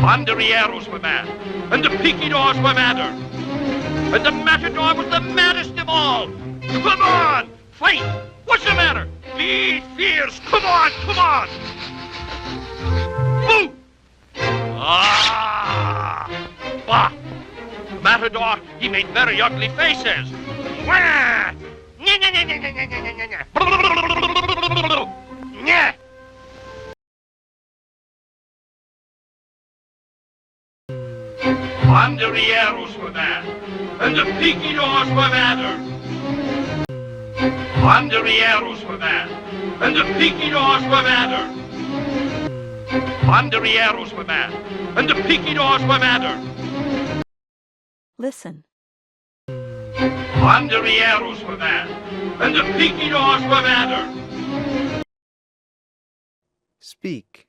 banderilleros were mad, and the picadores were madder, and the matador was the maddest of all. Come on, fight! What's the matter? Be fierce! Come on, come on! Boo! Bah! Matador, he made very ugly faces. Wah! Nyah, nyah, nyah, nyah, nyah, nyah, nyah, nyah, nyah. Nyah! Banderilleros were mad, and the picadores were madder. Banderilleros were mad, and the picadores were madder. Banderilleros were mad, and the picadores were madder. Listen. Banderilleros were mad, and the picadores were madder. Speak.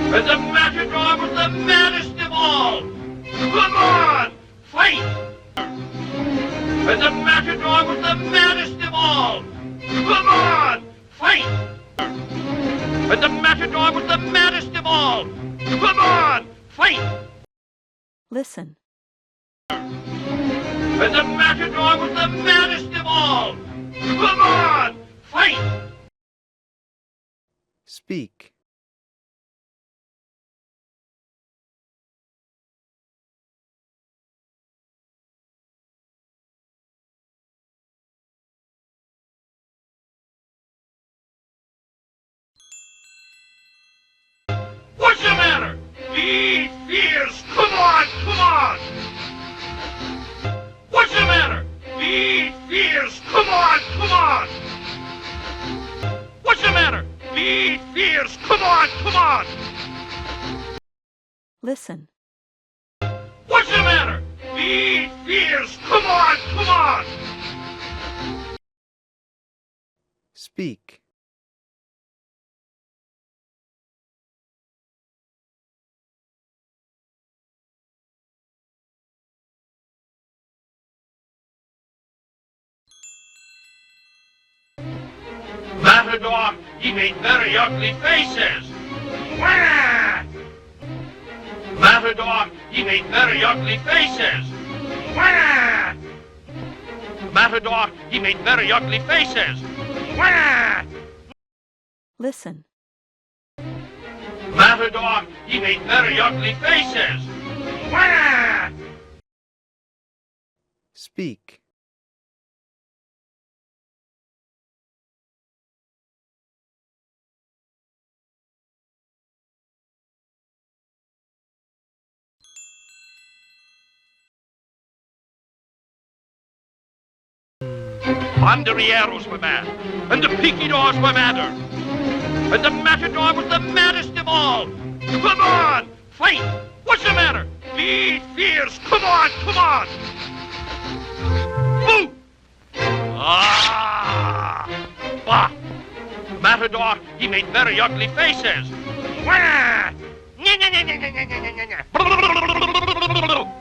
And the matador was the maddest of all. Come on, fight! And the matador was the maddest of all. Come on, fight! And the matador was the maddest of all. Come on, fight! Listen. And the matador was the maddest of all. Come on, fight! Speak. What's the matter? Be fierce! Come on, come on! What's the matter? Be fierce! Come on, come on! What's the matter? Be fierce! Come on, come on! Listen. What's the matter? Be fierce! Come on, come on! Speak. Matador, he made very ugly faces. Wah! Matador, he made very ugly faces. Wah! Matador, he made very ugly faces. Wah! Listen. Matador, he made very ugly faces. Wah! Speak. Banderilleros were mad, and the picadores were madder, and the matador was the maddest of all. Come on, fight! What's the matter? Be fierce! Come on, come on! Boo! Bah! Matador, he made very ugly faces. Wah! Nyah, nyah, nyah, nyah, nyah, nyah, nyah, nyah.